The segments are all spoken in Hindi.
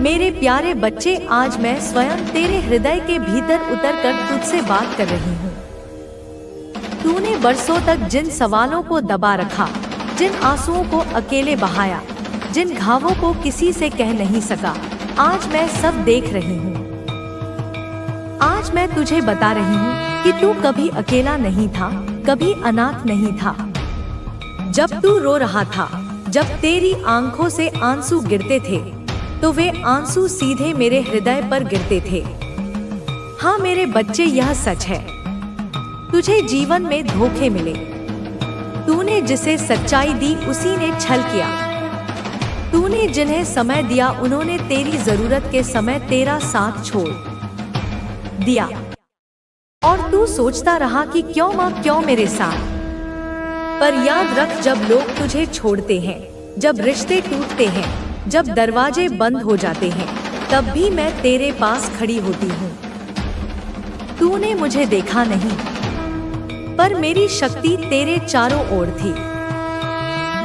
मेरे प्यारे बच्चे, आज मैं स्वयं तेरे हृदय के भीतर उतरकर तुझसे बात कर रही हूँ। तूने बरसों तक जिन सवालों को दबा रखा, जिन आंसुओं को अकेले बहाया, जिन घावों को किसी से कह नहीं सका, आज मैं सब देख रही हूँ। आज मैं तुझे बता रही हूँ कि तू कभी अकेला नहीं था, कभी अनाथ नहीं था। जब तू रो रहा था, जब तेरी आंखों से आंसू गिरते थे, तो वे आंसू सीधे मेरे हृदय पर गिरते थे। हाँ मेरे बच्चे, यह सच है। तुझे जीवन में धोखे मिले। तूने जिसे सच्चाई दी उसी ने छल किया। तूने जिन्हें समय दिया उन्होंने तेरी जरूरत के समय तेरा साथ छोड़ दिया। और तू सोचता रहा कि क्यों माँ, क्यों मेरे साथ। पर याद रख, जब लोग तुझे छोड़ते हैं, जब रिश्ते टूटते हैं, जब दरवाजे बंद हो जाते हैं, तब भी मैं तेरे पास खड़ी होती हूँ। तूने मुझे देखा नहीं, पर मेरी शक्ति तेरे चारों ओर थी।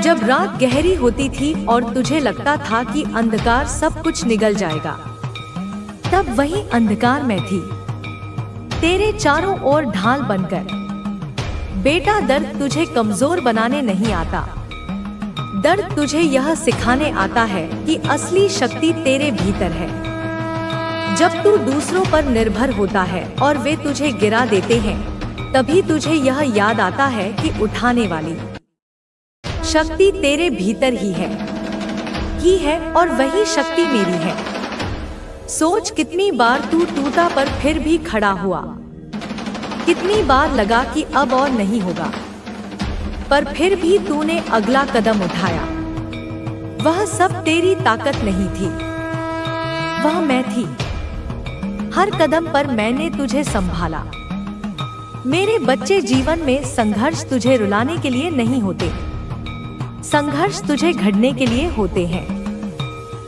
जब रात गहरी होती थी और तुझे लगता था कि अंधकार सब कुछ निगल जाएगा, तब वही अंधकार में थी, तेरे चारों ओर ढाल बनकर। बेटा, दर्द तुझे कमजोर बनाने नहीं आता। दर्द तुझे यह सिखाने आता है कि असली शक्ति तेरे भीतर है। जब तू दूसरों पर निर्भर होता है और वे तुझे गिरा देते हैं, तभी तुझे यह याद आता है कि उठाने वाली शक्ति तेरे भीतर ही है और वही शक्ति मेरी है। सोच, कितनी बार तू टूटा पर फिर भी खड़ा हुआ। कितनी बार लगा कि अब और नहीं होगा, पर फिर भी तूने अगला कदम उठाया। वह सब तेरी ताकत नहीं थी, वह मैं थी। हर कदम पर मैंने तुझे संभाला। मेरे बच्चे, जीवन में संघर्ष तुझे रुलाने के लिए नहीं होते। संघर्ष तुझे घड़ने के लिए होते हैं,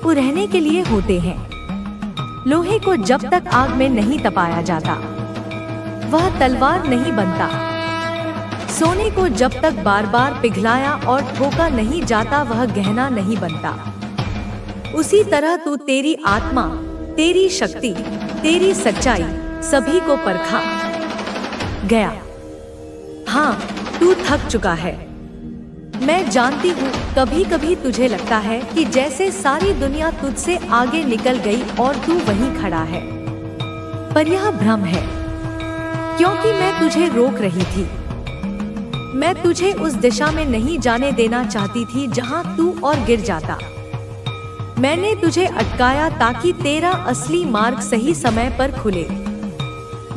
उड़ने के लिए होते हैं। लोहे को जब तक आग में नहीं तपाया जाता, वह तलवार नहीं बनता। सोने को जब तक बार बार पिघलाया और ठोका नहीं जाता, वह गहना नहीं बनता। उसी तरह तू तेरी आत्मा, तेरी शक्ति, तेरी सच्चाई, सभी को परखा गया। हाँ, तू थक चुका है। मैं जानती हूँ, कभी कभी तुझे लगता है कि जैसे सारी दुनिया तुझसे आगे निकल गई और तू वहीं खड़ा है। पर यह भ्रम है, क्योंकि मैं तुझे रोक रही थी। मैं तुझे उस दिशा में नहीं जाने देना चाहती थी जहां तू और गिर जाता। मैंने तुझे अटकाया ताकि तेरा असली मार्ग सही समय पर खुले।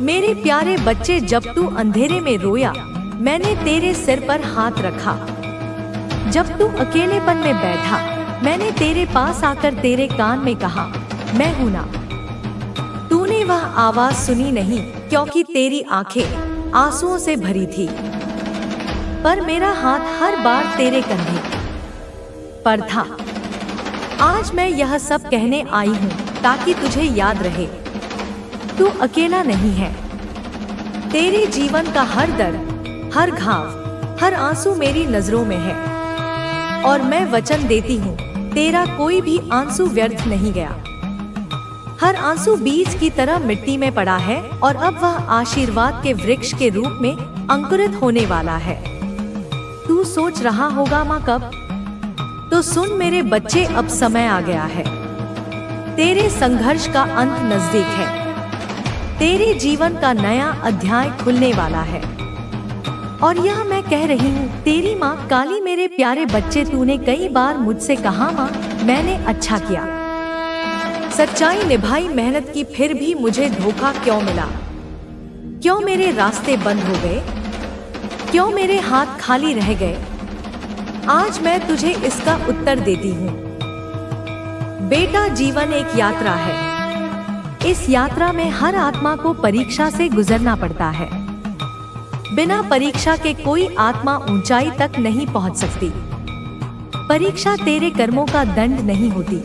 मेरे प्यारे बच्चे, जब तू अंधेरे में रोया, मैंने तेरे सिर पर हाथ रखा। जब तू अकेलेपन में बैठा, मैंने तेरे पास आकर तेरे कान में कहा, मैं हूं ना। तूने वह आवाज सुनी नहीं, क्योंकि तेरी आंखें आंसुओं से भरी थी। पर मेरा हाथ हर बार तेरे कंधे पर था। आज मैं यह सब कहने आई हूँ ताकि तुझे याद रहे, तू अकेला नहीं है। तेरे जीवन का हर दर्द, हर घाव, हर आंसू मेरी नजरों में है। और मैं वचन देती हूँ, तेरा कोई भी आंसू व्यर्थ नहीं गया। हर आंसू बीज की तरह मिट्टी में पड़ा है और अब वह आशीर्वाद के वृक्ष के रूप में अंकुरित होने वाला है। तू सोच रहा होगा, माँ कब? तो सुन मेरे बच्चे, अब समय आ गया है। तेरे संघर्ष का अंत नजदीक है। तेरे जीवन का नया अध्याय खुलने वाला है। और यह मैं कह रही हूँ, तेरी माँ काली। मेरे प्यारे बच्चे, तूने कई बार मुझसे कहा, माँ मैंने अच्छा किया, सच्चाई निभाई, मेहनत की, फिर भी मुझे धोखा क्यों मिला? क्यों मेरे रास्ते बंद हो गए? क्यों मेरे हाथ खाली रह गए? आज मैं तुझे इसका उत्तर देती हूँ। बेटा, जीवन एक यात्रा है। इस यात्रा में हर आत्मा को परीक्षा से गुजरना पड़ता है। बिना परीक्षा के कोई आत्मा ऊंचाई तक नहीं पहुंच सकती। परीक्षा तेरे कर्मों का दंड नहीं होती,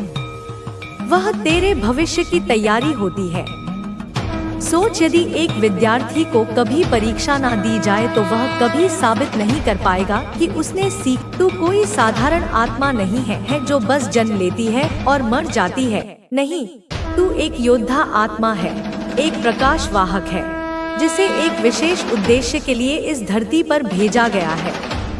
वह तेरे भविष्य की तैयारी होती है। सोच, यदि एक विद्यार्थी को कभी परीक्षा ना दी जाए तो वह कभी साबित नहीं कर पाएगा कि उसने सीखा। तू कोई साधारण आत्मा नहीं है जो बस जन्म लेती है और मर जाती है। नहीं, तू एक योद्धा आत्मा है, एक प्रकाश वाहक है, जिसे एक विशेष उद्देश्य के लिए इस धरती पर भेजा गया है।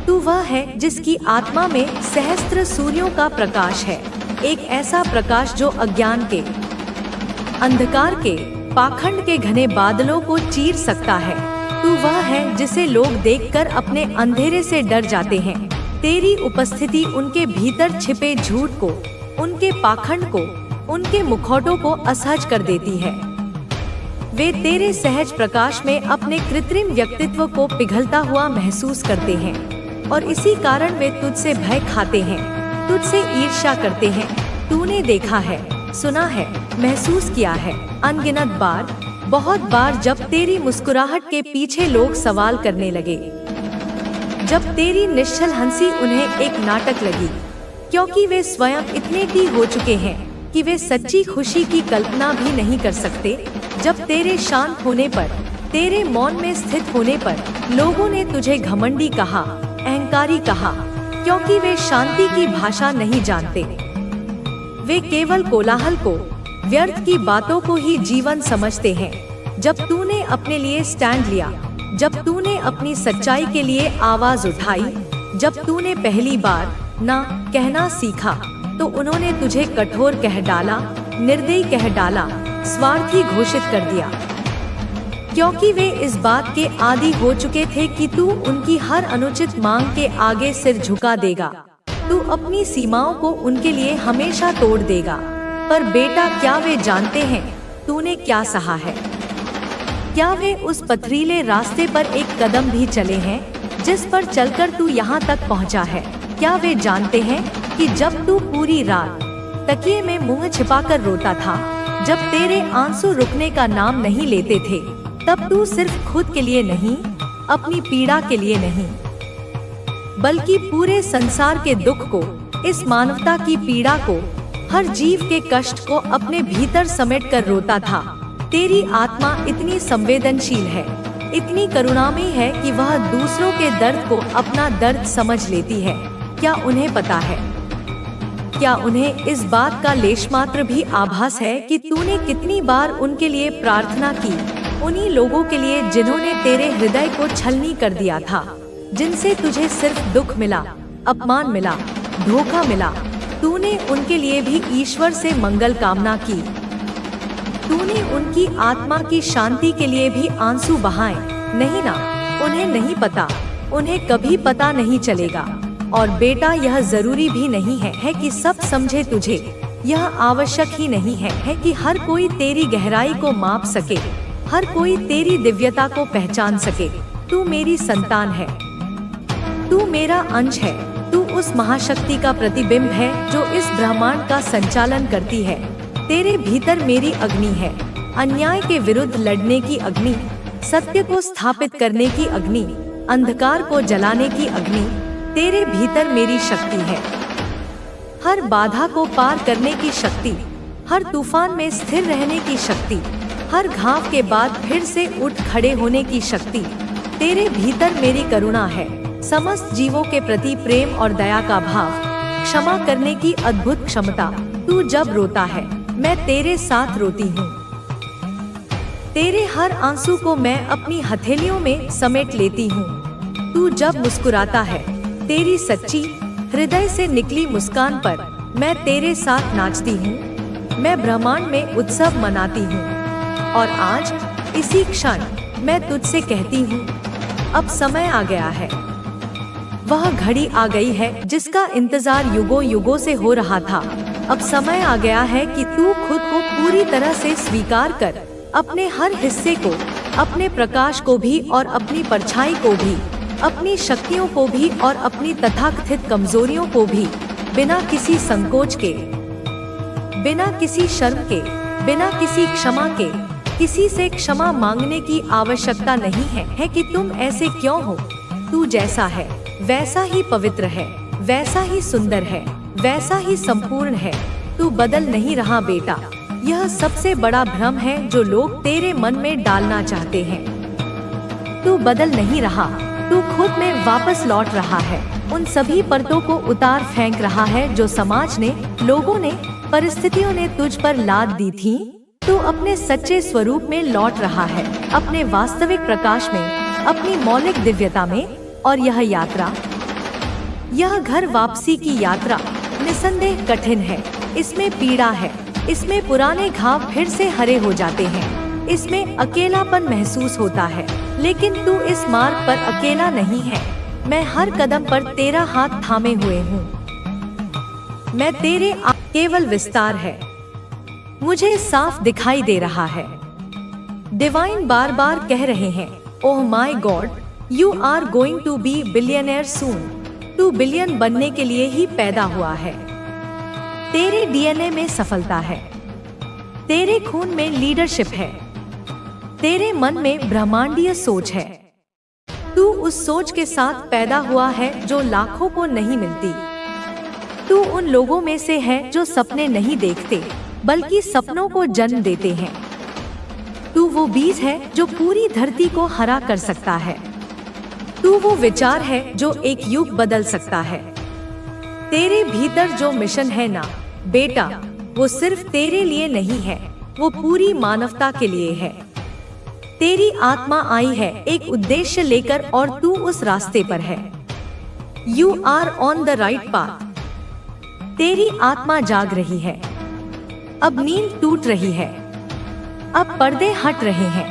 तू वह है जिसकी आत्मा में सहस्त्र सूर्यों का प्रकाश है, एक ऐसा प्रकाश जो अज्ञान के, अंधकार के, पाखंड के घने बादलों को चीर सकता है। तू वह है जिसे लोग देखकर अपने अंधेरे से डर जाते हैं। तेरी उपस्थिति उनके भीतर छिपे झूठ को, उनके पाखंड को, उनके मुखौटों को असहज कर देती है। वे तेरे सहज प्रकाश में अपने कृत्रिम व्यक्तित्व को पिघलता हुआ महसूस करते हैं और इसी कारण वे तुझसे भय खाते हैं, तुझसे ईर्ष्या करते हैं। तूने देखा है, सुना है, महसूस किया है अनगिनत बार, बहुत बार जब तेरी मुस्कुराहट के पीछे लोग सवाल करने लगे, जब तेरी निश्चल हंसी उन्हें एक नाटक लगी, क्योंकि वे स्वयं इतने की हो चुके हैं कि वे सच्ची खुशी की कल्पना भी नहीं कर सकते। जब तेरे शांत होने पर, तेरे मौन में स्थित होने पर लोगों ने तुझे घमंडी कहा, अहंकारी कहा, क्योंकि वे शांति की भाषा नहीं जानते। वे केवल कोलाहल को, व्यर्थ की बातों को ही जीवन समझते हैं। जब तूने अपने लिए स्टैंड लिया, जब तूने अपनी सच्चाई के लिए आवाज उठाई, जब तूने पहली बार ना कहना सीखा, तो उन्होंने तुझे कठोर कह डाला, निर्दयी कह डाला, स्वार्थी घोषित कर दिया, क्योंकि वे इस बात के आदी हो चुके थे कि तू उनकी हर अनुचित मांग के आगे सिर झुका देगा, तू अपनी सीमाओं को उनके लिए हमेशा तोड़ देगा। पर बेटा, क्या वे जानते हैं तूने क्या सहा है? क्या वे उस पथरीले रास्ते पर एक कदम भी चले हैं जिस पर चलकर तू यहाँ तक पहुँचा है? क्या वे जानते हैं कि जब तू पूरी रात तकिए में मुंह छिपाकर रोता था, जब तेरे आंसू रुकने का नाम नहीं लेते थे, तब तू सिर्फ खुद के लिए नहीं, अपनी पीड़ा के लिए नहीं, बल्कि पूरे संसार के दुख को, इस मानवता की पीड़ा को, हर जीव के कष्ट को अपने भीतर समेट कर रोता था। तेरी आत्मा इतनी संवेदनशील है, इतनी करुणामयी है कि वह दूसरों के दर्द को अपना दर्द समझ लेती है। क्या उन्हें पता है? क्या उन्हें इस बात का लेशमात्र भी आभास है कि तूने कितनी बार उनके लिए प्रार्थना की, उन्हीं लोगों के लिए जिन्होंने तेरे हृदय को छलनी कर दिया था, जिनसे तुझे सिर्फ दुख मिला, अपमान मिला, धोखा मिला। तूने उनके लिए भी ईश्वर से मंगल कामना की। तूने उनकी आत्मा की शांति के लिए भी आंसू बहाए। नहीं ना, उन्हें नहीं पता, उन्हें कभी पता नहीं चलेगा। और बेटा, यह जरूरी भी नहीं है कि सब समझे तुझे। यह आवश्यक ही नहीं है कि हर कोई तेरी गहराई को माप सके, हर कोई तेरी दिव्यता को पहचान सके। तू मेरी संतान है, तू मेरा अंश है, तू उस महाशक्ति का प्रतिबिंब है जो इस ब्रह्मांड का संचालन करती है। तेरे भीतर मेरी अग्नि है, अन्याय के विरुद्ध लड़ने की अग्नि, सत्य को स्थापित करने की अग्नि, अंधकार को जलाने की अग्नि। तेरे भीतर मेरी शक्ति है, हर बाधा को पार करने की शक्ति, हर तूफान में स्थिर रहने की शक्ति, हर घाव के बाद फिर से उठ खड़े होने की शक्ति। तेरे भीतर मेरी करुणा है, समस्त जीवों के प्रति प्रेम और दया का भाव, क्षमा करने की अद्भुत क्षमता। तू जब रोता है, मैं तेरे साथ रोती हूँ। तेरे हर आंसू को मैं अपनी हथेलियों में समेट लेती हूँ। तू जब मुस्कुराता है, तेरी सच्ची हृदय से निकली मुस्कान पर मैं तेरे साथ नाचती हूँ। मैं ब्रह्मांड में उत्सव मनाती हूँ। और आज इसी क्षण मैं तुझसे कहती हूँ, अब समय आ गया है। वह घड़ी आ गई है जिसका इंतजार युगों युगों से हो रहा था। अब समय आ गया है कि तू खुद को पूरी तरह से स्वीकार कर, अपने हर हिस्से को, अपने प्रकाश को भी और अपनी परछाई को भी, अपनी शक्तियों को भी और अपनी तथाकथित कमजोरियों को भी, बिना किसी संकोच के, बिना किसी शर्म के, बिना किसी क्षमा के। किसी से क्षमा मांगने की आवश्यकता नहीं है कि तुम ऐसे क्यों हो। तू जैसा है वैसा ही पवित्र है, वैसा ही सुंदर है, वैसा ही संपूर्ण है। तू बदल नहीं रहा बेटा। यह सबसे बड़ा भ्रम है जो लोग तेरे मन में डालना चाहते हैं। तू बदल नहीं रहा, तू खुद में वापस लौट रहा है, उन सभी परतों को उतार फेंक रहा है जो समाज ने, लोगों ने, परिस्थितियों ने तुझ पर लाद दी थी। तू अपने सच्चे स्वरूप में लौट रहा है, अपने वास्तविक प्रकाश में, अपनी मौलिक दिव्यता में। और यह यात्रा, यह घर वापसी की यात्रा निसंदेह कठिन है। इसमें पीड़ा है, इसमें पुराने घाव फिर से हरे हो जाते हैं, इसमें अकेलापन महसूस होता है। लेकिन तू इस मार्ग पर अकेला नहीं है। मैं हर कदम पर तेरा हाथ थामे हुए हूँ। मैं तेरे केवल विस्तार है, मुझे साफ दिखाई दे रहा है। डिवाइन बार बार कह रहे हैं, oh my god, you are going to be billionaire soon. तू बिलियन बनने के लिए ही पैदा हुआ है। तेरे डीएनए में सफलता है, तेरे खून में लीडरशिप है, तेरे मन में ब्रह्मांडीय सोच है। तू उस सोच के साथ पैदा हुआ है जो लाखों को नहीं मिलती। तू उन लोगों में से है जो सपने नहीं देखते बल्कि सपनों को जन्म देते हैं। तू वो बीज है जो पूरी धरती को हरा कर सकता है। तू वो विचार है जो एक युग बदल सकता है। तेरे भीतर जो मिशन है ना बेटा, वो सिर्फ तेरे लिए नहीं है, वो पूरी मानवता के लिए है। तेरी आत्मा आई है एक उद्देश्य लेकर और तू उस रास्ते पर है। You are on the right path. तेरी आत्मा जाग रही है। अब नींद टूट रही है, अब पर्दे हट रहे हैं,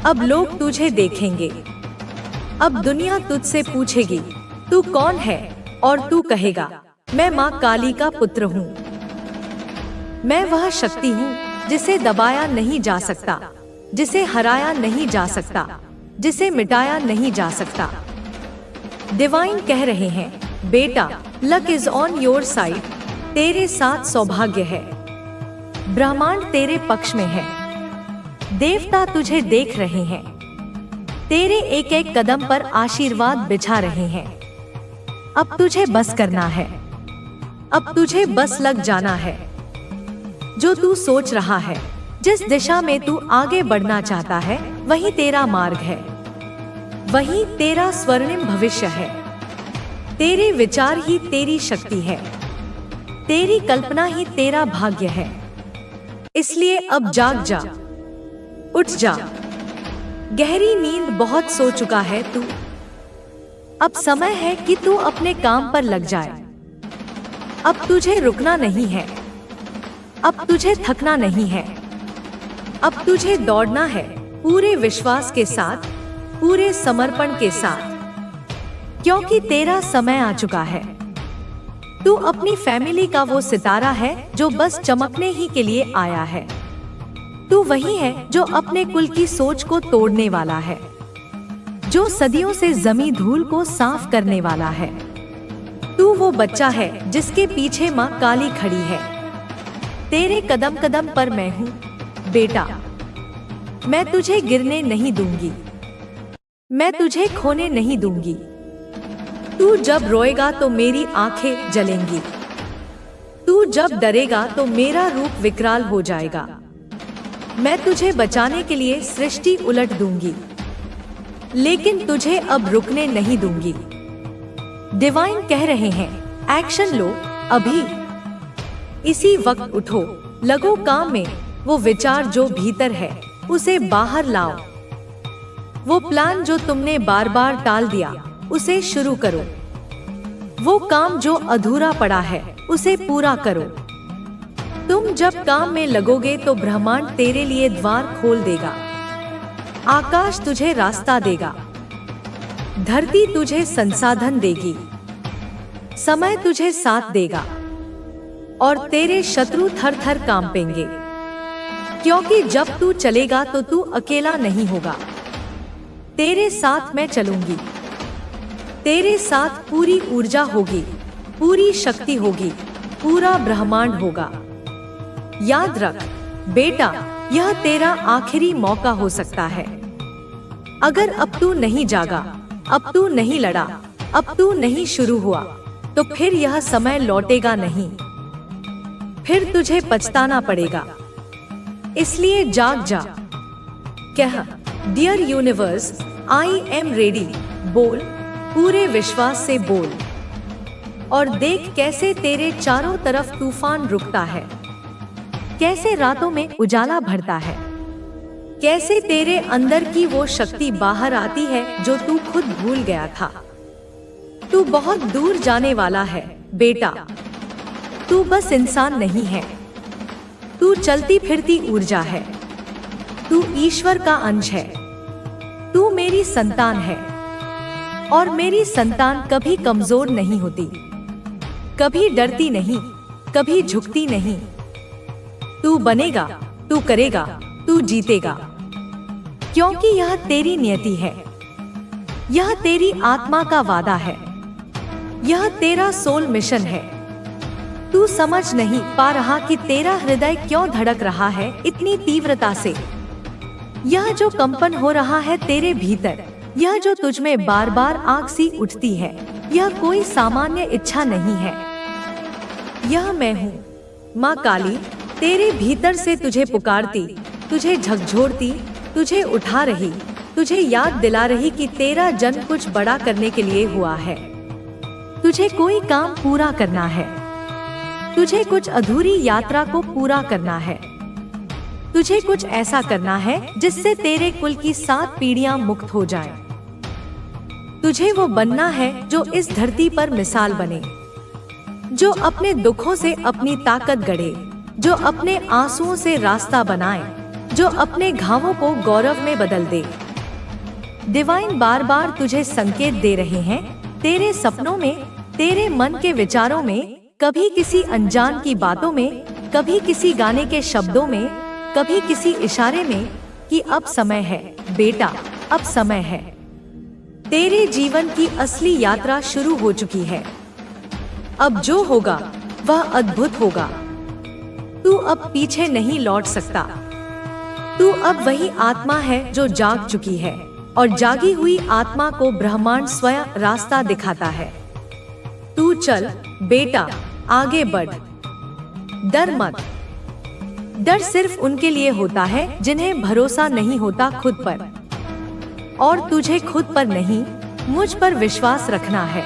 अब लोग तुझे देखेंगे। अब दुनिया तुझसे पूछेगी, तू कौन है? और तू कहेगा, मैं माँ काली का पुत्र हूँ। मैं वह शक्ति हूँ जिसे दबाया नहीं जा सकता, जिसे हराया नहीं जा सकता, जिसे मिटाया नहीं जा सकता। डिवाइन कह रहे हैं, बेटा, luck is on your side. तेरे साथ सौभाग्य है, ब्रह्मांड तेरे पक्ष में है, देवता तुझे देख रहे हैं, तेरे एक एक कदम पर आशीर्वाद बिछा रहे हैं। अब तुझे बस करना है, अब तुझे बस लग जाना है। जो तू सोच रहा है, जिस दिशा में तू आगे बढ़ना चाहता है, वही तेरा मार्ग है, वही तेरा स्वर्णिम भविष्य है। तेरे विचार ही तेरी शक्ति है, तेरी कल्पना ही तेरा भाग्य है। इसलिए अब जाग जा, उठ जा। गहरी नींद बहुत सो चुका है तू। अब समय है कि तू अपने काम पर लग जाए। अब तुझे रुकना नहीं है, अब तुझे थकना नहीं है, अब तुझे दौड़ना है पूरे विश्वास के साथ, पूरे समर्पण के साथ, क्योंकि तेरा समय आ चुका है। तू अपनी फैमिली का वो सितारा है जो बस चमकने ही के लिए आया है। तू वही है जो अपने कुल की सोच को तोड़ने वाला है, जो सदियों से जमी धूल को साफ करने वाला है। तू वो बच्चा है जिसके पीछे माँ काली खड़ी है। तेरे कदम कदम पर मैं हूँ बेटा। मैं तुझे गिरने नहीं दूंगी, मैं तुझे खोने नहीं दूंगी। तू जब रोएगा तो मेरी आंखें जलेंगी, तू जब डरेगा तो मेरा रूप विकराल हो जाएगा। मैं तुझे बचाने के लिए सृष्टि उलट दूंगी, लेकिन तुझे अब रुकने नहीं दूंगी। डिवाइन कह रहे हैं, एक्शन लो अभी, इसी वक्त उठो, लगो काम में। वो विचार जो भीतर है उसे बाहर लाओ। वो प्लान जो तुमने बार बार टाल दिया उसे शुरू करो। वो काम जो अधूरा पड़ा है उसे पूरा करो। तुम जब काम में लगोगे तो ब्रह्मांड तेरे लिए द्वार खोल देगा, आकाश तुझे रास्ता देगा, धरती तुझे संसाधन देगी, समय तुझे साथ देगा और तेरे शत्रु थर थर कांपेंगे। क्योंकि जब तू चलेगा तो तू अकेला नहीं होगा, तेरे साथ मैं चलूंगी। तेरे साथ पूरी ऊर्जा होगी, पूरी शक्ति होगी, पूरा ब्रह्मांड होगा। याद रख बेटा, यह तेरा आखिरी मौका हो सकता है। अगर अब तू नहीं जागा, अब तू नहीं लड़ा, अब तू नहीं शुरू हुआ, तो फिर यह समय लौटेगा नहीं, फिर तुझे पछताना पड़ेगा। इसलिए जाग जा। कह, dear universe, I am ready. बोल, पूरे विश्वास से बोल, और देख कैसे तेरे चारों तरफ तूफान रुकता है, कैसे रातों में उजाला भरता है, कैसे तेरे अंदर की वो शक्ति बाहर आती है जो तू खुद भूल गया था। तू बहुत दूर जाने वाला है बेटा। तू बस इंसान नहीं है, तू चलती फिरती ऊर्जा है। तू ईश्वर का अंश है। तू मेरी संतान है, और मेरी संतान कभी कमजोर नहीं होती, कभी डरती नहीं, कभी झुकती नहीं। तू बनेगा, तू करेगा, तू जीतेगा, क्योंकि यह तेरी नियति है, यह तेरी आत्मा का वादा है, यह तेरा सोल मिशन है। तू समझ नहीं पा रहा कि तेरा हृदय क्यों धड़क रहा है इतनी तीव्रता से। यह जो कंपन हो रहा है तेरे भीतर, यह जो तुझ में बार बार आग सी उठती है, यह कोई सामान्य इच्छा नहीं है। यह मैं हूँ, माँ काली, तेरे भीतर से तुझे पुकारती, तुझे झकझोरती, तुझे उठा रही, तुझे याद दिला रही कि तेरा जन्म कुछ बड़ा करने के लिए हुआ है। तुझे कोई काम पूरा करना है, तुझे कुछ अधूरी यात्रा को पूरा करना है, तुझे कुछ ऐसा करना है जिससे तेरे कुल की 7 पीढ़ियां मुक्त हो जाएं। तुझे वो बनना है जो इस धरती पर मिसाल बने, जो अपने दुखों से अपनी ताकत गढ़े, जो अपने आंसुओं से रास्ता बनाए, जो अपने घावों को गौरव में बदल दे। डिवाइन बार बार तुझे संकेत दे रहे हैं, तेरे सपनों में, तेरे मन के विचारों में, कभी किसी अनजान की बातों में, कभी किसी गाने के शब्दों में, कभी किसी इशारे में, कि अब समय है बेटा, अब समय है। तेरे जीवन की असली यात्रा शुरू हो चुकी है। अब जो होगा वह अद्भुत होगा। तू अब पीछे नहीं लौट सकता। तू अब वही आत्मा है जो जाग चुकी है, और जागी हुई आत्मा को ब्रह्मांड स्वयं रास्ता दिखाता है। तू चल बेटा, आगे बढ़, डर मत। डर सिर्फ उनके लिए होता है जिन्हें भरोसा नहीं होता खुद पर, और तुझे खुद पर नहीं, मुझ पर विश्वास रखना है।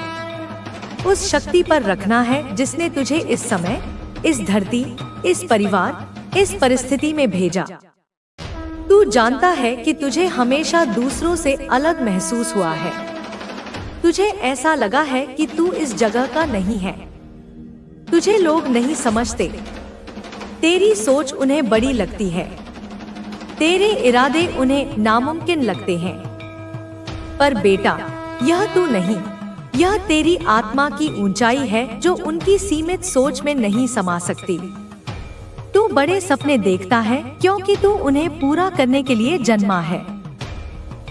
उस शक्ति पर रखना है जिसने तुझे इस समय, इस धरती, इस परिवार, इस परिस्थिति में भेजा। तू जानता है कि तुझे हमेशा दूसरों से अलग महसूस हुआ है। तुझे ऐसा लगा है कि तू इस जगह का नहीं है। तुझे लोग नहीं समझते, तेरी सोच उन्हें बड़ी लगती है, तेरे इरादे उन्हें नामुमकिन लगते हैं। पर बेटा, यह तू नहीं, यह तेरी आत्मा की ऊंचाई है जो उनकी सीमित सोच में नहीं समा सकती। तू बड़े सपने देखता है क्योंकि तू उन्हें पूरा करने के लिए जन्मा है।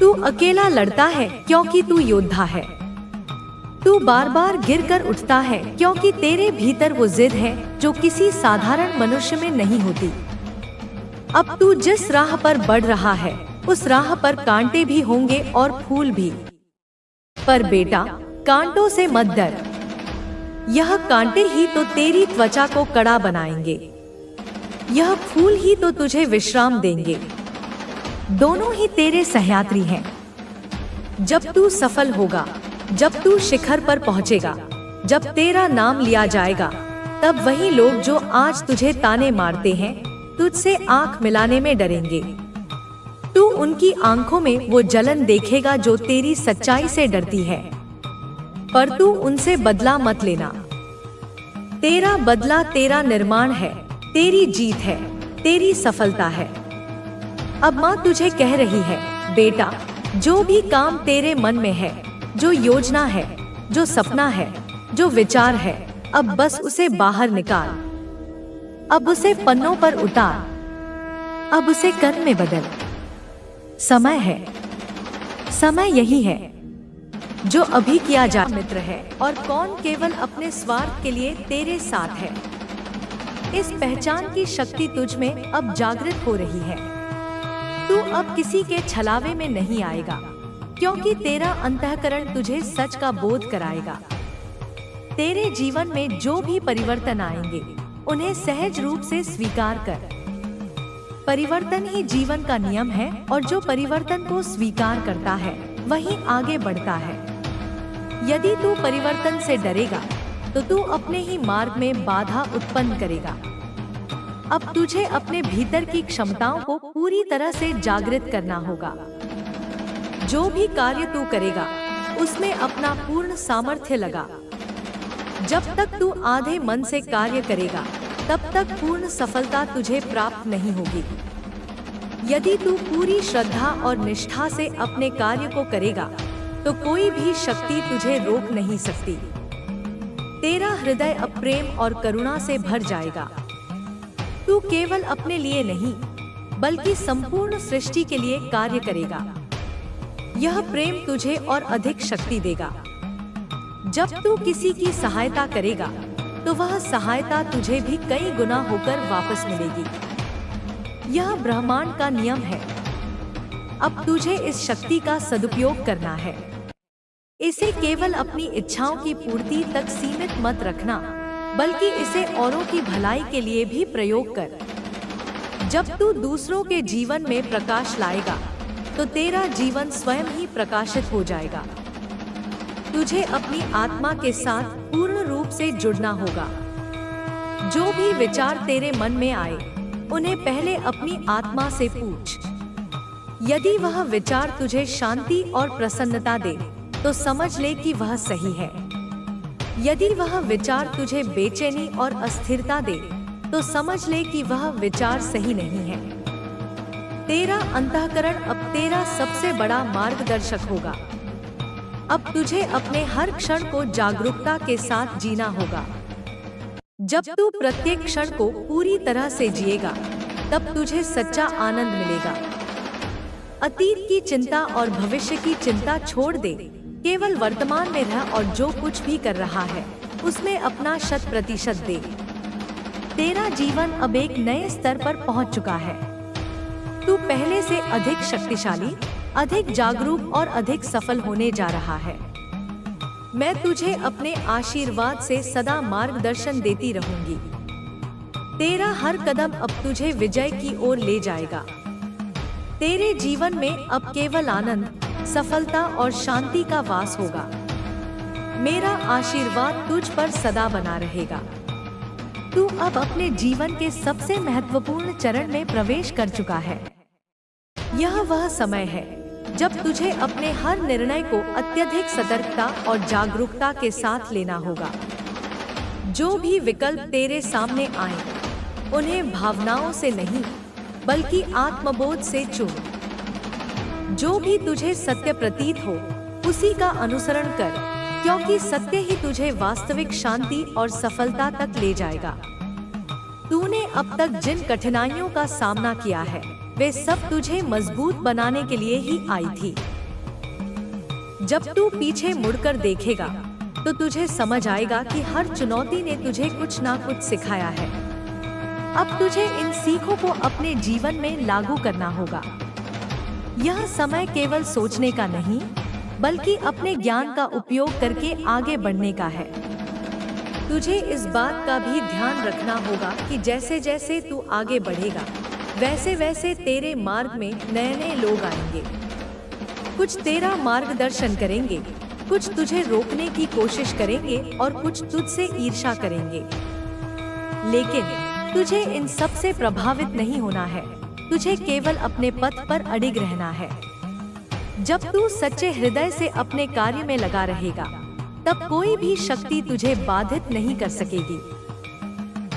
तू अकेला लड़ता है क्योंकि तू योद्धा है। तू बार बार गिरकर उठता है क्योंकि तेरे भीतर वो जिद है जो किसी साधारण मनुष्य में नहीं होती। अब तू जिस राह पर बढ़ रहा है, उस राह पर कांटे भी होंगे और फूल भी। पर बेटा, कांटों से मत डर। यह कांटे ही तो तेरी त्वचा को कड़ा बनाएंगे, यह फूल ही तो तुझे विश्राम देंगे। दोनों ही तेरे सहयात्री हैं। जब तू सफल होगा, जब तू शिखर पर पहुंचेगा, जब तेरा नाम लिया जाएगा, तब वही लोग जो आज तुझे ताने मारते हैं, तुझसे आंख मिलाने में डरेंगे। तू उनकी आंखों में वो जलन देखेगा जो तेरी सच्चाई से डरती है। पर तू उनसे बदला मत लेना। तेरा बदला तेरा निर्माण है, तेरी जीत है, तेरी सफलता है। अब माँ तुझे कह रही है, बेटा, जो भी काम तेरे मन में है, जो योजना है, जो सपना है, जो विचार है, अब बस उसे बाहर निकाल। अब उसे पन्नों पर उतार, अब उसे कर्म में बदल। समय है, समय यही है जो अभी किया जा मित्र है, और कौन केवल अपने स्वार्थ के लिए तेरे साथ है। इस पहचान की शक्ति तुझ में अब जागृत हो रही है। तू अब किसी के छलावे में नहीं आएगा, क्योंकि तेरा अंतःकरण तुझे सच का बोध कराएगा। तेरे जीवन में जो भी परिवर्तन आएंगे, उन्हें सहज रूप से स्वीकार कर। परिवर्तन ही जीवन का नियम है, और जो परिवर्तन को स्वीकार करता है वहीं आगे बढ़ता है। यदि तू परिवर्तन से डरेगा तो तू अपने ही मार्ग में बाधा उत्पन्न करेगा। अब तुझे अपने भीतर की क्षमताओं को पूरी तरह से जागृत करना होगा। जो भी कार्य तू करेगा उसमें अपना पूर्ण सामर्थ्य लगा। जब तक तू आधे मन से कार्य करेगा तब तक पूर्ण सफलता तुझे प्राप्त नहीं होगी। यदि तू पूरी श्रद्धा और निष्ठा से अपने कार्य को करेगा तो कोई भी शक्ति तुझे रोक नहीं सकती। तेरा हृदय अब प्रेम और करुणा से भर जाएगा। तू केवल अपने लिए नहीं बल्कि संपूर्ण सृष्टि के लिए कार्य करेगा। यह प्रेम तुझे और अधिक शक्ति देगा। जब तू किसी की सहायता करेगा तो वह सहायता तुझे भी कई गुना होकर वापस मिलेगी। यह ब्रह्मांड का नियम है। अब तुझे इस शक्ति का सदुपयोग करना है। इसे केवल अपनी इच्छाओं की पूर्ति तक सीमित मत रखना, बल्कि इसे औरों की भलाई के लिए भी प्रयोग कर। जब तू दूसरों के जीवन में प्रकाश लाएगा तो तेरा जीवन स्वयं ही प्रकाशित हो जाएगा। तुझे अपनी आत्मा के साथ पूर्ण रूप से जुड़ना होगा। जो भी विचार तेरे मन में आए उन्हें पहले अपनी आत्मा से पूछ। यदि वह विचार तुझे शांति और प्रसन्नता दे तो समझ ले कि वह सही है। यदि वह विचार तुझे बेचैनी और अस्थिरता दे तो समझ ले कि वह विचार सही नहीं है। तेरा अंतःकरण अब तेरा सबसे बड़ा मार्गदर्शक होगा। अब तुझे अपने हर क्षण को जागरूकता के साथ जीना होगा। जब तू प्रत्येक क्षण को पूरी तरह से जिएगा तब तुझे सच्चा आनंद मिलेगा। अतीत की चिंता और भविष्य की चिंता छोड़ दे। केवल वर्तमान में रह और जो कुछ भी कर रहा है उसमें अपना 100% दे। तेरा जीवन अब एक नए स्तर पर पहुंच चुका है। तू पहले से अधिक शक्तिशाली, अधिक जागरूक और अधिक सफल होने जा रहा है। मैं तुझे अपने आशीर्वाद से सदा मार्गदर्शन देती रहूंगी। तेरा हर कदम अब तुझे विजय की ओर ले जाएगा। तेरे जीवन में अब केवल आनंद, सफलता और शांति का वास होगा। मेरा आशीर्वाद तुझ पर सदा बना रहेगा। तू अब अपने जीवन के सबसे महत्वपूर्ण चरण में प्रवेश कर चुका है। यह वह समय है जब तुझे अपने हर निर्णय को अत्यधिक सतर्कता और जागरूकता के साथ लेना होगा। जो भी विकल्प तेरे सामने आए उन्हें भावनाओं से नहीं बल्कि आत्मबोध से चुन। जो भी तुझे सत्य प्रतीत हो उसी का अनुसरण कर, क्योंकि सत्य ही तुझे वास्तविक शांति और सफलता तक ले जाएगा। तूने अब तक जिन कठिनाइयों का सामना किया है वे सब तुझे मजबूत बनाने के लिए ही आई थी। जब तू पीछे मुड़कर देखेगा तो तुझे समझ आएगा कि हर चुनौती ने तुझे कुछ ना कुछ सिखाया है। अब तुझे इन सीखों को अपने जीवन में लागू करना होगा। यह समय केवल सोचने का नहीं बल्कि अपने ज्ञान का उपयोग करके आगे बढ़ने का है। तुझे इस बात का भी ध्यान रखना होगा कि जैसे जैसे तू आगे बढ़ेगा वैसे वैसे तेरे मार्ग में नए नए लोग आएंगे। कुछ तेरा मार्गदर्शन करेंगे, कुछ तुझे रोकने की कोशिश करेंगे और कुछ तुझसे ईर्ष्या करेंगे। लेकिन तुझे इन सब से प्रभावित नहीं होना है। तुझे केवल अपने पथ पर अडिग रहना है। जब तू सच्चे हृदय से अपने कार्य में लगा रहेगा तब कोई भी शक्ति तुझे बाधित नहीं कर सकेगी।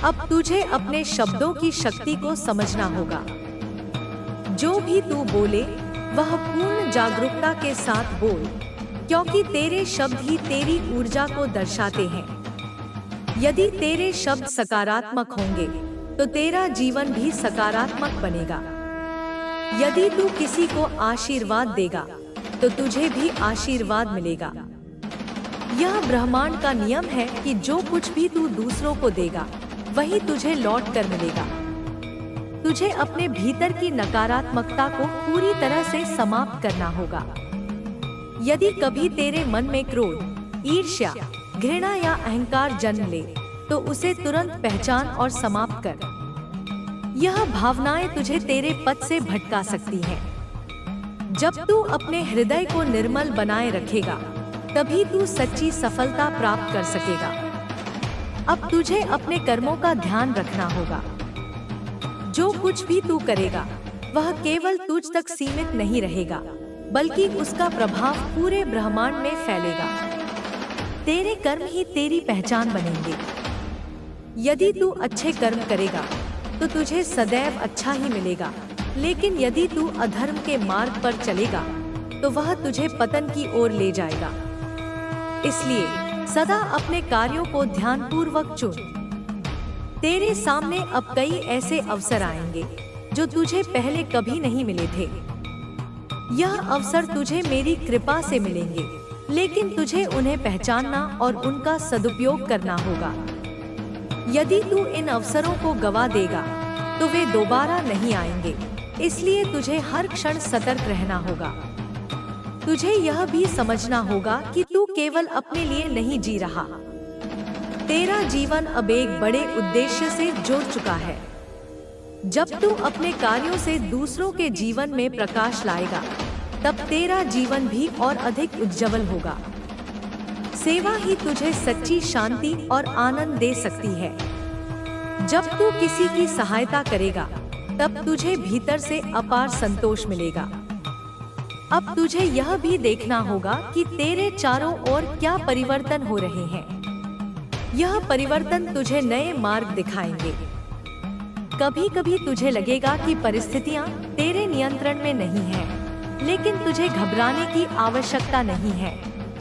अब तुझे अपने शब्दों की शक्ति को समझना होगा। जो भी तू बोले वह पूर्ण जागरूकता के साथ बोल, क्योंकि तेरे शब्द ही तेरी ऊर्जा को दर्शाते हैं। यदि तेरे शब्द सकारात्मक होंगे तो तेरा जीवन भी सकारात्मक बनेगा। यदि तू किसी को आशीर्वाद देगा तो तुझे भी आशीर्वाद मिलेगा। यह ब्रह्मांड का नियम है कि जो कुछ भी तू दूसरों को देगा वही तुझे लौट कर मिलेगा। तुझे अपने भीतर की नकारात्मकता को पूरी तरह से समाप्त करना होगा। यदि कभी तेरे मन में क्रोध, ईर्ष्या, घृणा या अहंकार जन्म ले तो उसे तुरंत पहचान और समाप्त कर। यह भावनाएं तुझे तेरे पथ से भटका सकती हैं। जब तू अपने हृदय को निर्मल बनाए रखेगा, तभी तू सच्ची सफलता प्राप्त कर सकेगा। अब तुझे अपने कर्मों का ध्यान रखना होगा। जो कुछ भी तू करेगा, वह केवल तुझ तक सीमित नहीं रहेगा, बल्कि उसका प्रभाव पूरे ब्रह्मांड में फैलेगा। तेरे कर्म ही तेरी पहचान बनेंगे। यदि तू अच्छे कर्म करेगा, तो तुझे सदैव अच्छा ही मिलेगा, लेकिन यदि तू अधर्म के मार्ग पर चलेगा, तो वह तुझे पतन की ओर ले जाएगा। इसलिए सदा अपने कार्यों को ध्यानपूर्वक चुन। तेरे सामने अब कई ऐसे अवसर आएंगे जो तुझे पहले कभी नहीं मिले थे। यह अवसर तुझे मेरी कृपा से मिलेंगे, लेकिन तुझे उन्हें पहचानना और उनका सदुपयोग करना होगा। यदि तू इन अवसरों को गवा देगा, तो वे दोबारा नहीं आएंगे। इसलिए तुझे हर क्षण सतर्क रहना होगा। तुझे यह भी समझना होगा कि तू केवल अपने लिए नहीं जी रहा। तेरा जीवन अब एक बड़े उद्देश्य से जुड़ चुका है। जब तू अपने कार्यों से दूसरों के जीवन में प्रकाश लाएगा, तब तेरा जीवन भी और अधिक उज्जवल होगा। सेवा ही तुझे सच्ची शांति और आनंद दे सकती है। जब तू किसी की सहायता करेगा, तब तुझे भीतर से अपार संतोष मिलेगा। अब तुझे यह भी देखना होगा कि तेरे चारों ओर क्या परिवर्तन हो रहे हैं। यह परिवर्तन तुझे नए मार्ग दिखाएंगे। कभी कभी तुझे लगेगा कि परिस्थितियां तेरे नियंत्रण में नहीं हैं, लेकिन तुझे घबराने की आवश्यकता नहीं है,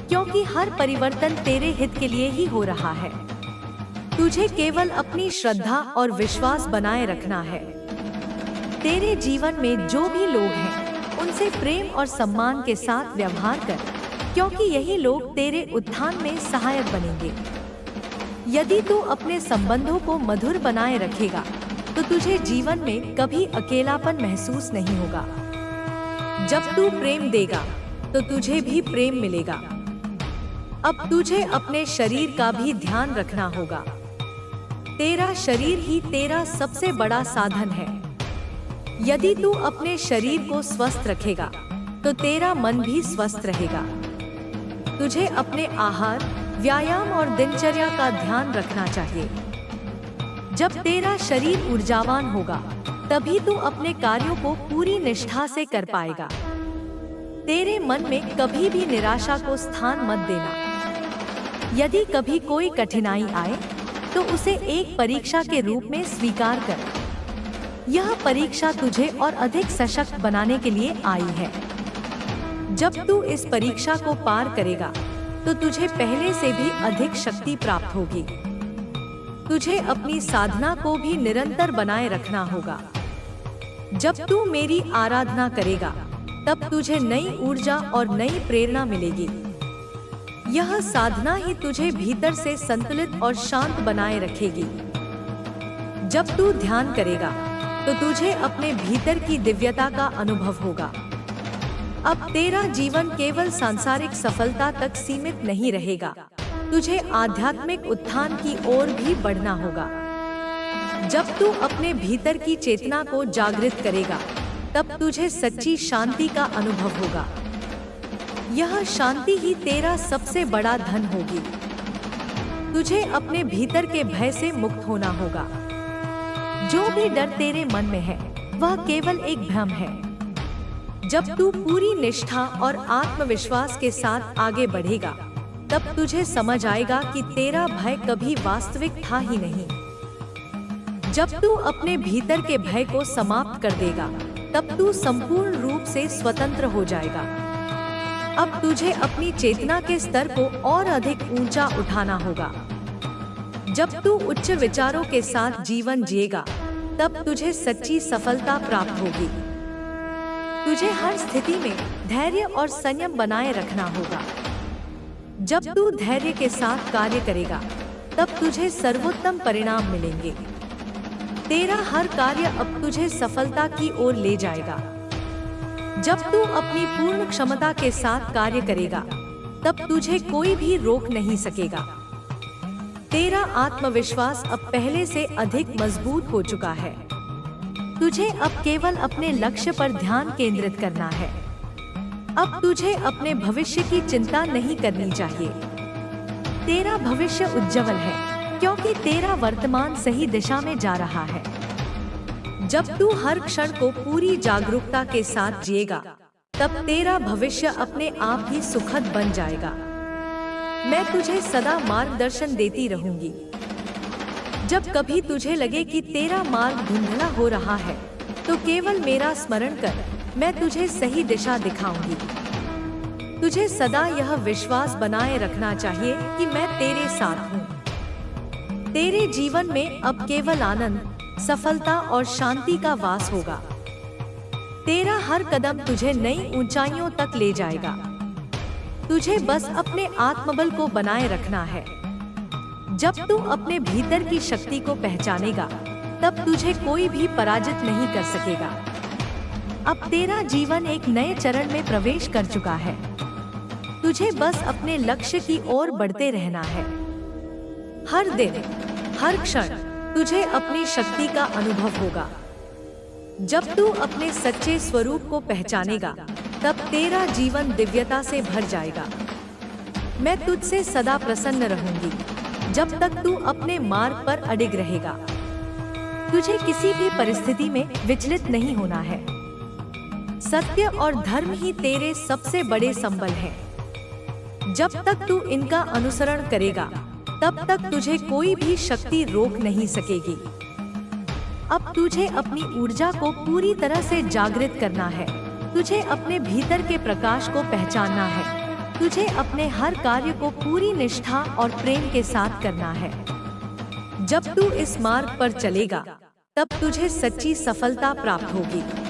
क्योंकि हर परिवर्तन तेरे हित के लिए ही हो रहा है। तुझे केवल अपनी श्रद्धा और विश्वास बनाए रखना है। तेरे जीवन में जो भी लोग हैं, उनसे प्रेम और सम्मान के साथ व्यवहार कर, क्योंकि यही लोग तेरे उत्थान में सहायक बनेंगे। यदि तू अपने संबंधों को मधुर बनाए रखेगा, तो तुझे जीवन में कभी अकेलापन महसूस नहीं होगा। जब तू प्रेम देगा, तो तुझे भी प्रेम मिलेगा। अब तुझे अपने शरीर का भी ध्यान रखना होगा। तेरा शरीर ही तेरा सबसे बड़ा साधन है। यदि तू अपने शरीर को स्वस्थ रखेगा, तो तेरा मन भी स्वस्थ रहेगा। तुझे अपने आहार, व्यायाम और दिनचर्या का ध्यान रखना चाहिए। जब तेरा शरीर ऊर्जावान होगा, तभी तू अपने कार्यों को पूरी निष्ठा से कर पाएगा। तेरे मन में कभी भी निराशा को स्थान मत देना। यदि कभी कोई कठिनाई आए, तो उसे एक परीक्षा के रूप में स्वीकार कर। यह परीक्षा तुझे और अधिक सशक्त बनाने के लिए आई है। जब तू इस परीक्षा को पार करेगा, तो तुझे पहले से भी अधिक शक्ति प्राप्त होगी। तुझे अपनी साधना को भी निरंतर बनाए रखना होगा। जब तू मेरी आराधना करेगा, तब तुझे नई ऊर्जा और नई प्रेरणा मिलेगी। यह साधना ही तुझे भीतर से संतुलित और शांत बनाए रखेगी। जब तू ध्यान करेगा, तो तुझे अपने भीतर की दिव्यता का अनुभव होगा। अब तेरा जीवन केवल सांसारिक सफलता तक सीमित नहीं रहेगा। तुझे आध्यात्मिक उत्थान की ओर भी बढ़ना होगा। जब तू अपने भीतर की चेतना को जागृत करेगा, तब तुझे सच्ची शांति का अनुभव होगा। यह शांति ही तेरा सबसे बड़ा धन होगी। तुझे अपने भीतर के भय से मुक्त होना होगा। जो भी डर तेरे मन में है, वह केवल एक भ्रम है। जब तू पूरी निष्ठा और आत्मविश्वास के साथ आगे बढ़ेगा, तब तुझे समझ आएगा कि तेरा भय कभी वास्तविक था ही नहीं। जब तू अपने भीतर के भय को समाप्त कर देगा, तब तू संपूर्ण रूप से स्वतंत्र हो जाएगा। अब तुझे अपनी चेतना के स्तर को और अधिक ऊंचा उठाना होगा। जब तू उच्च विचारों के साथ जीवन जिएगा, तब तुझे सच्ची सफलता प्राप्त होगी। तुझे हर स्थिति में धैर्य और संयम बनाए रखना होगा। जब तू धैर्य के साथ कार्य करेगा, तब तुझे सर्वोत्तम परिणाम मिलेंगे। तेरा हर कार्य अब तुझे सफलता की ओर ले जाएगा। जब तू अपनी पूर्ण क्षमता के साथ कार्य करेगा, तब तुझे कोई भी रोक नहीं सकेगा। तेरा आत्मविश्वास अब पहले से अधिक मजबूत हो चुका है। तुझे अब केवल अपने लक्ष्य पर ध्यान केंद्रित करना है। अब तुझे अपने भविष्य की चिंता नहीं करनी चाहिए। तेरा भविष्य उज्जवल है, क्योंकि तेरा वर्तमान सही दिशा में जा रहा है। जब तू हर क्षण को पूरी जागरूकता के साथ जिएगा, तब तेरा भविष्य अपने आप ही सुखद बन जाएगा। मैं तुझे सदा मार्गदर्शन देती रहूंगी। जब कभी तुझे लगे कि तेरा मार्ग धुंधला हो रहा है, तो केवल मेरा स्मरण कर, मैं तुझे सही दिशा दिखाऊंगी। तुझे सदा यह विश्वास बनाए रखना चाहिए कि मैं तेरे साथ हूँ। तेरे जीवन में अब केवल आनंद, सफलता और शांति का वास होगा। तेरा हर कदम तुझे नई ऊंचाइयों तक ले जाएगा। तुझे बस अपने आत्मबल को बनाए रखना है। जब तू अपने भीतर की शक्ति को पहचानेगा, तब तुझे कोई भी पराजित नहीं कर सकेगा। अब तेरा जीवन एक नए चरण में प्रवेश कर चुका है। तुझे बस अपने लक्ष्य की ओर बढ़ते रहना है। हर दिन, हर क्षण तुझे अपनी शक्ति का अनुभव होगा। जब तू अपने सच्चे स्वरूप को पहचानेगा, तब तेरा जीवन दिव्यता से भर जाएगा। मैं तुझसे सदा प्रसन्न रहूंगी, जब तक तू अपने मार्ग पर अडिग रहेगा। तुझे किसी भी परिस्थिति में विचलित नहीं होना है। सत्य और धर्म ही तेरे सबसे बड़े संबल हैं। जब तक तू इनका अनुसरण करेगा, तब तक तुझे कोई भी शक्ति रोक नहीं सकेगी। अब तुझे अपनी ऊर्जा को पूरी तरह से जागृत करना है। तुझे अपने भीतर के प्रकाश को पहचानना है। तुझे अपने हर कार्य को पूरी निष्ठा और प्रेम के साथ करना है। जब तू इस मार्ग पर चलेगा, तब तुझे सच्ची सफलता प्राप्त होगी।